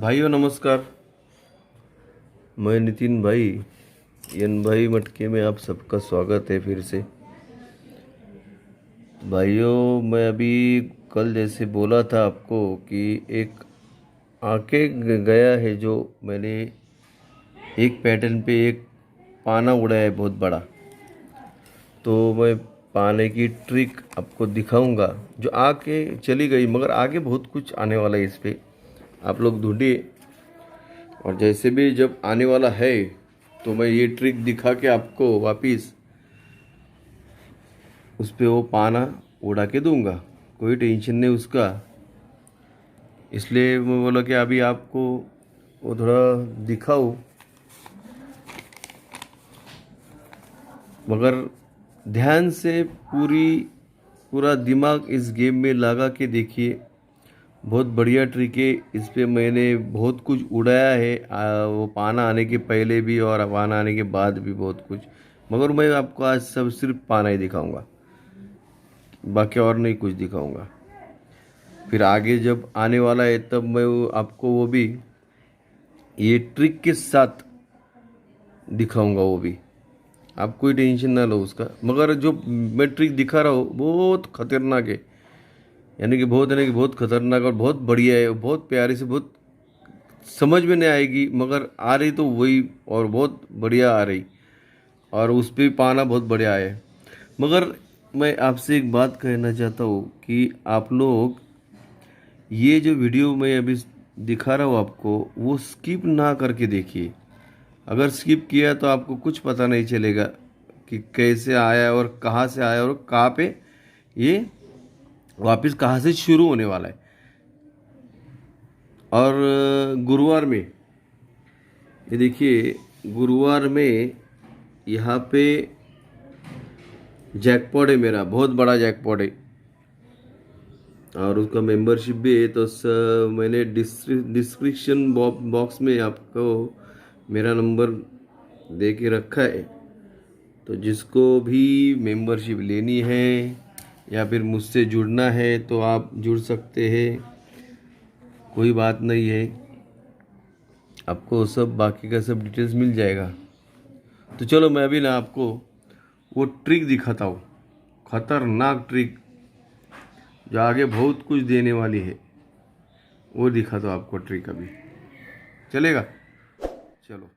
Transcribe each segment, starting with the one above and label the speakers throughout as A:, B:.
A: भाइयों नमस्कार। मैं नितिन भाई एन भाई मटके में आप सबका स्वागत है फिर से। भाइयों मैं अभी कल जैसे बोला था आपको कि एक आके गया है जो मैंने एक पैटर्न पे एक पाना उड़ाया है बहुत बड़ा। तो मैं पाने की ट्रिक आपको दिखाऊंगा जो आके चली गई, मगर आगे बहुत कुछ आने वाला है इस पे। आप लोग ढूंढिए और जैसे भी जब आने वाला है तो मैं ये ट्रिक दिखा के आपको वापिस उस पे वो पाना उड़ा के दूंगा। कोई टेंशन नहीं उसका। इसलिए मैं बोला कि अभी आपको वो थोड़ा दिखाऊं, मगर ध्यान से पूरा दिमाग इस गेम में लगा के देखिए। बहुत बढ़िया ट्रिक है। इस पे मैंने बहुत कुछ उड़ाया है, वो पाना आने के पहले भी और पाना आने के बाद भी बहुत कुछ। मगर मैं आपको आज सब सिर्फ पाना ही दिखाऊंगा, बाकी और नहीं कुछ दिखाऊंगा। फिर आगे जब आने वाला है तब मैं आपको वो भी ये ट्रिक के साथ दिखाऊंगा। वो भी आप कोई टेंशन ना लो उसका। मगर जो मैं ट्रिक दिखा रहा हूँ बहुत खतरनाक है, यानी कि बहुत खतरनाक और बहुत बढ़िया है। बहुत प्यारी से, बहुत समझ में नहीं आएगी मगर आ रही तो वही, और बहुत बढ़िया आ रही। और उस पे पाना बहुत बढ़िया है। मगर मैं आपसे एक बात कहना चाहता हूँ कि आप लोग ये जो वीडियो मैं अभी दिखा रहा हूँ आपको, वो स्किप ना करके देखिए। अगर स्किप किया तो आपको कुछ पता नहीं चलेगा कि कैसे आया और कहाँ से आया और कहाँ पे ये वापस कहाँ से शुरू होने वाला है। और गुरुवार में ये देखिए, गुरुवार में यहाँ पे जैकपॉट है, मेरा बहुत बड़ा जैकपॉट है और उसका मेंबरशिप भी है। तो मैंने डिस्क्रिप्शन बॉक्स में आपको मेरा नंबर दे के रखा है। तो जिसको भी मेंबरशिप लेनी है या फिर मुझसे जुड़ना है तो आप जुड़ सकते हैं, कोई बात नहीं है। आपको सब बाकी का सब डिटेल्स मिल जाएगा। तो चलो मैं अभी ना आपको वो ट्रिक दिखाता हूँ, खतरनाक ट्रिक जो आगे बहुत कुछ देने वाली है। वो दिखाता हूँ आपको ट्रिक। अभी चलेगा? चलो।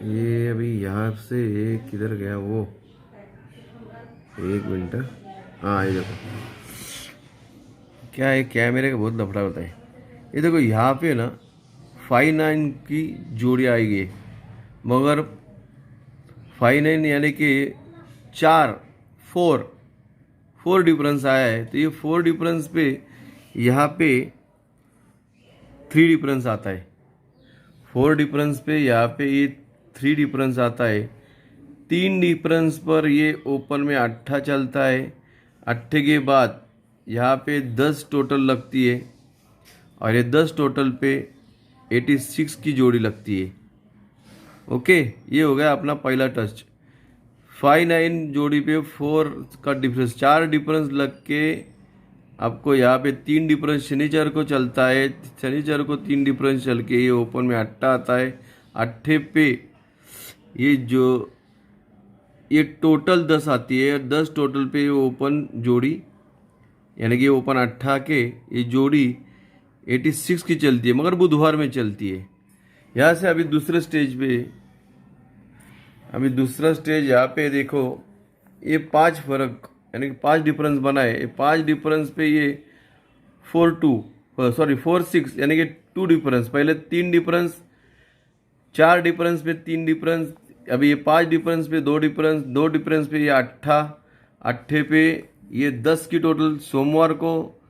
A: ये अभी यहाँ से किधर गया वो, एक मिनट। हाँ ये देखो क्या है, कैमरे का बहुत लफड़ा होता है। ये देखो यहाँ पे ना 5-9 की जोड़ी आएगी, मगर 5-9 यानी कि 4 डिफरेंस आया है। तो ये 4 डिफरेंस पे यहाँ पे 3 डिफरेंस आता है। 4 डिफरेंस पे यहाँ पे ये 3 डिफरेंस आता है। 3 डिफरेंस पर ये ओपन में 8 चलता है। 8 के बाद यहाँ पे 10 टोटल लगती है और ये 10 टोटल पे 86 की जोड़ी लगती है। ओके, ये हो गया अपना पहला टच। 5-9 जोड़ी पे 4 का डिफरेंस, 4 डिफरेंस लग के आपको यहाँ पे 3 डिफरेंस शनिचर को चलता है। शनिचर को 3 डिफरेंस चल के ये ओपन में 8 आता है। 8 पे ये टोटल 10 आती है। 10 टोटल पे ये ओपन जोड़ी, यानी कि ओपन 8 के ये जोड़ी 86 की चलती है, मगर बुधवार में चलती है। यहाँ से अभी दूसरे स्टेज पे, अभी दूसरा स्टेज यहाँ पे देखो, ये 5 फर्क यानी कि 5 डिफरेंस बना है। ये 5 डिफरेंस पे ये 4-6 यानी कि 2 डिफरेंस, पहले 3 डिफरेंस, 4 डिफरेंस पे 3 डिफरेंस, अभी ये 5 डिफरेंस पे 2 डिफरेंस, 2 डिफरेंस पे ये 8 पे ये 10 की टोटल सोमवार को,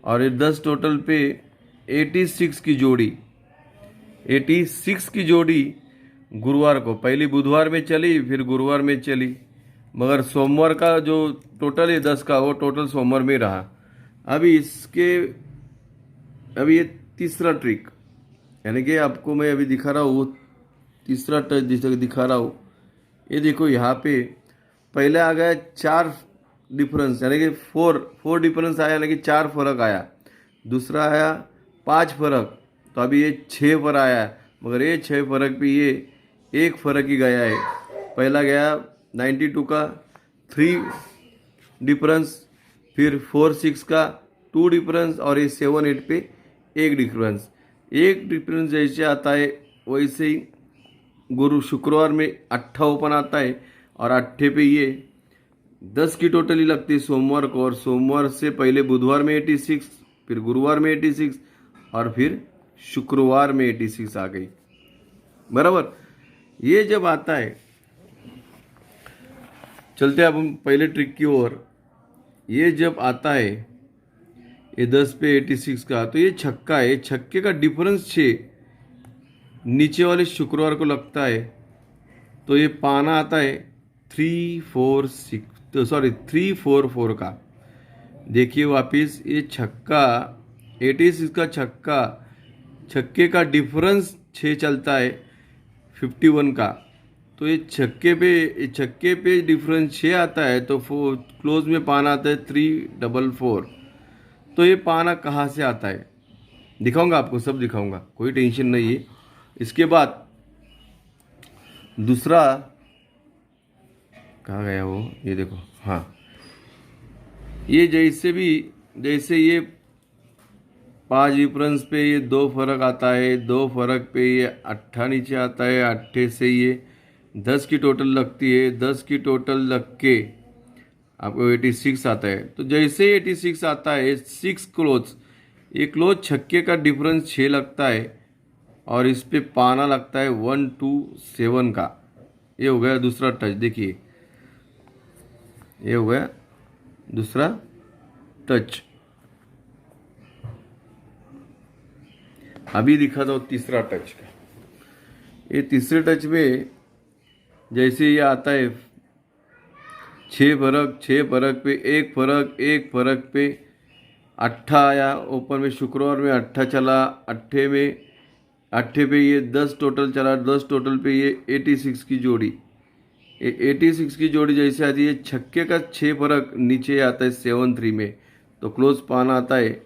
A: और ये 10 टोटल पे 86 की जोड़ी, 86 की जोड़ी गुरुवार को, पहली बुधवार में चली फिर गुरुवार में चली, मगर सोमवार का जो टोटल है 10 का वो टोटल सोमवार में रहा। अभी ये तीसरा ट्रिक, यानी कि आपको मैं अभी दिखा रहा हूँ वो तीसरा टच दिखा रहा हूँ। ये देखो यहाँ पे पहले आ गया 4 डिफरेंस, यानी कि फोर डिफरेंस आया, यानी कि 4 फर्क आया। दूसरा आया 5 फर्क, तो अभी ये 6 पर आया है, मगर ये 6 फर्क पे ये एक फर्क ही गया है। पहला गया 92 का 3 डिफरेंस, फिर 4-6 का 2 डिफरेंस, और ये 7-8 पे एक डिफरेंस। एक डिफरेंस जैसे आता है वैसे ही शुक्रवार में 8 ओपन आता है, और 8 पे ये 10 की टोटली लगती है सोमवार को, और सोमवार से पहले बुधवार में 86, फिर गुरुवार में 86, और फिर शुक्रवार में 86 आ गई। बराबर। ये जब आता है, चलते अब हम पहले ट्रिक की ओर। ये जब आता है ये 10 पे 86 का, तो ये छक्का है। छक्के का डिफरेंस 6 नीचे वाले शुक्रवार को लगता है, तो ये पाना आता है 3-4-6, तो सॉरी 3-4-4 का। देखिए वापिस ये छक्का 86 का छक्के का डिफरेंस 6 चलता है 51 का, तो ये छक्के पे डिफरेंस 6 आता है, तो क्लोज में पाना आता है 3-4-4। तो ये पाना कहाँ से आता है दिखाऊंगा आपको, सब दिखाऊंगा, कोई टेंशन नहीं है। इसके बाद दूसरा कहाँ गया वो, ये देखो, हाँ, ये जैसे ये 5 डिफरेंस पे ये 2 फर्क आता है, 2 फर्क पे ये 8 नीचे आता है, 8 से ये 10 की टोटल लगती है, 10 की टोटल लग के आपको 86 आता है। तो जैसे 86 आता है 6 क्लोज, ये क्लोज छक्के का डिफरेंस 6 लगता है, और इस पे पाना लगता है 1-2-7 का। ये हो गया दूसरा टच। देखिए ये हो गया दूसरा टच। अभी दिखा दो तीसरा टच का। ये तीसरे टच में जैसे ये आता है 6 फर्क पे एक फर्क पे 8 आया ओपन में, शुक्रवार में 8 चला, 8 पे ये 10 टोटल चला, 10 टोटल पे ये 86 की जोड़ी। 86 की जोड़ी जैसे आती है, छक्के का 6 फर्क नीचे आता है 7-3 में, तो क्लोज पाना आता है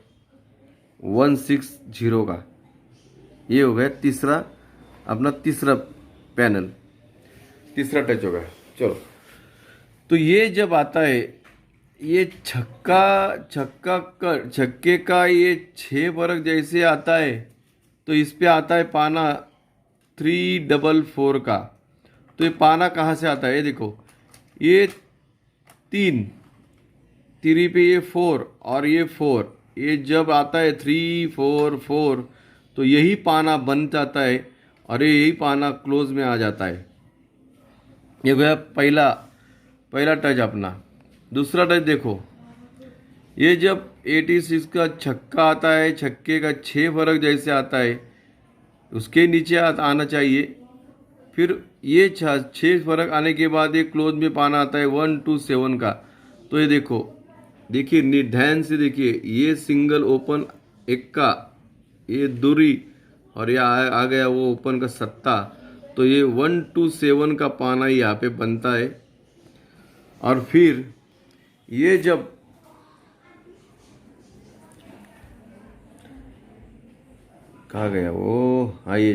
A: 1-6-0 का। ये हो गया अपना तीसरा पैनल, तीसरा टच हो गया। चलो, तो ये जब आता है ये छक्के का ये 6 फर्क जैसे आता है, तो इस पे आता है पाना 3-4-4 का। तो ये पाना कहाँ से आता है, ये देखो, ये 3 पे ये 4 और ये 4, ये जब आता है 3-4-4, तो यही पाना बन जाता है, और ये यही पाना क्लोज में आ जाता है। ये गया पहला टच अपना। दूसरा टच देखो, ये जब 86 का छक्का आता है, छक्के का 6 फर्क जैसे आता है, उसके नीचे आना चाहिए, फिर ये 6 फर्क आने के बाद एक क्लोज में पाना आता है 1-2-7 का। तो ये देखिए ध्यान से देखिए, ये सिंगल ओपन एक्का, ये दूरी, और ये आ गया वो ओपन का सत्ता, तो ये 1-2-7 का पाना यहाँ पे बनता है। और फिर ये जब कहाँ गया वो, हाँ, ये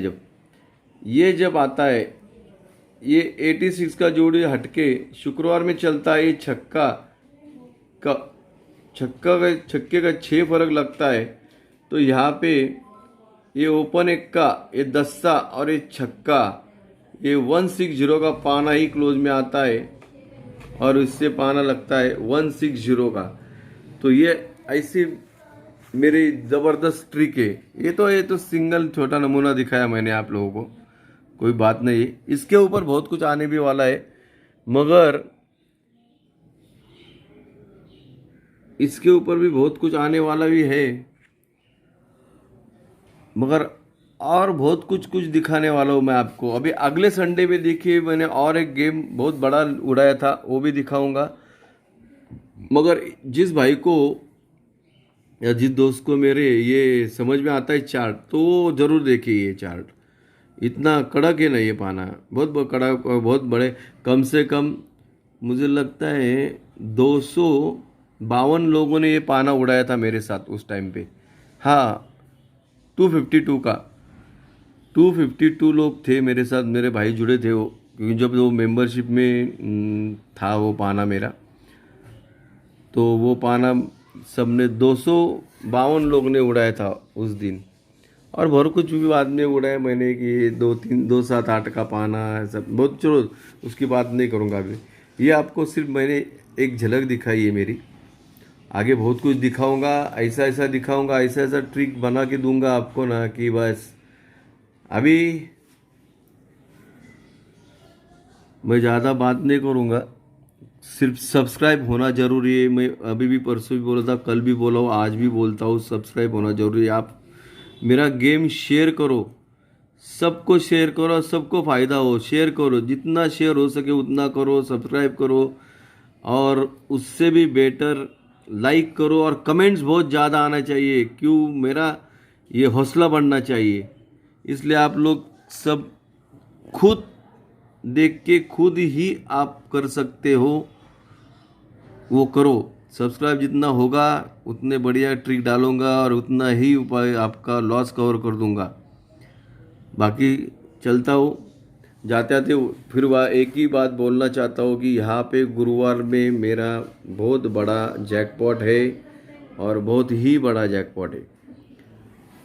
A: जब आता है, ये 86 का जोड़ी हटके शुक्रवार में चलता है, ये छक्के का 6 फर्क लगता है, तो यहाँ पे ये ओपन एक का ये दस्ता और ये छक्का, ये 1-6-0 का पाना ही क्लोज में आता है, और इससे पाना लगता है 1-6-0 का। तो ये ऐसी मेरी ज़बरदस्त ट्रिक है। ये तो सिंगल छोटा नमूना दिखाया मैंने आप लोगों को, कोई बात नहीं है। इसके ऊपर बहुत कुछ आने भी वाला है, मगर इसके ऊपर भी बहुत कुछ आने वाला भी है, मगर और बहुत कुछ दिखाने वाला हूँ मैं आपको। अभी अगले संडे में देखिए, मैंने और एक गेम बहुत बड़ा उड़ाया था, वो भी दिखाऊंगा। मगर जिस भाई को या जिस दोस्त को मेरे ये समझ में आता है चार्ट, तो ज़रूर देखिए ये चार्ट। इतना कड़क है ना ये पाना, बहुत बहुत कड़क और बहुत बड़े। कम से कम मुझे लगता है 252 लोगों ने ये पाना उड़ाया था मेरे साथ उस टाइम पे। हाँ, 252 का 252 लोग थे मेरे साथ, मेरे भाई जुड़े थे वो, क्योंकि जब वो मेंबरशिप में था वो पाना मेरा, तो वो पाना सबने 252 लोग ने उड़ाया था उस दिन। और बहुत कुछ भी बाद में उड़ाया मैंने कि 2 3 2 7 8 का पाना है सब बहुत। चलो उसकी बात नहीं करूँगा अभी। ये आपको सिर्फ मैंने एक झलक दिखाई है मेरी, आगे बहुत कुछ दिखाऊंगा, ऐसा ऐसा दिखाऊंगा, ऐसा ऐसा ट्रिक बना के दूंगा आपको ना कि बस। अभी मैं ज़्यादा बात नहीं करूँगा, सिर्फ सब्सक्राइब होना ज़रूरी है। मैं अभी भी परसों भी बोला था, कल भी बोला हूँ, आज भी बोलता हूँ, सब्सक्राइब होना ज़रूरी है। आप मेरा गेम शेयर करो, सबको शेयर करो, सबको फ़ायदा हो, शेयर करो, जितना शेयर हो सके उतना करो, सब्सक्राइब करो, और उससे भी बेटर लाइक करो, और कमेंट्स बहुत ज़्यादा आना चाहिए, क्यों मेरा ये हौसला बढ़ना चाहिए। इसलिए आप लोग सब खुद देख के खुद ही आप कर सकते हो, वो करो। सब्सक्राइब जितना होगा उतने बढ़िया ट्रिक डालूंगा और उतना ही उपाय आपका लॉस कवर कर दूंगा। बाकी चलता हूँ, जाते आते फिर वह एक ही बात बोलना चाहता हूँ कि यहाँ पे गुरुवार में मेरा बहुत बड़ा जैकपॉट है, और बहुत ही बड़ा जैकपॉट है।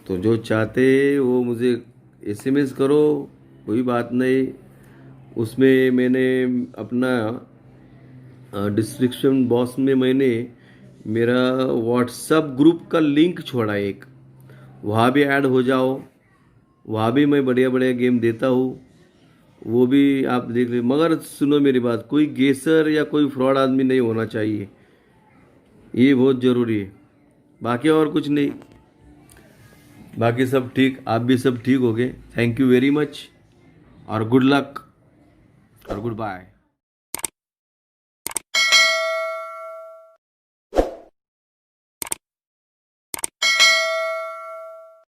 A: तो जो चाहते वो मुझे एसएमएस करो, कोई बात नहीं। उसमें मैंने अपना डिस्क्रिप्शन बॉक्स में मैंने मेरा व्हाट्सएप ग्रुप का लिंक छोड़ा है एक, वहाँ भी ऐड हो जाओ। वहाँ भी मैं बढ़िया बढ़िया गेम देता हूँ, वो भी आप देख ले। मगर सुनो मेरी बात, कोई गेसर या कोई फ्रॉड आदमी नहीं होना चाहिए, ये बहुत ज़रूरी है। बाकी और कुछ नहीं, बाकी सब ठीक, आप भी सब ठीक हो गए। थैंक यू वेरी मच, और गुड लक और गुड बाय।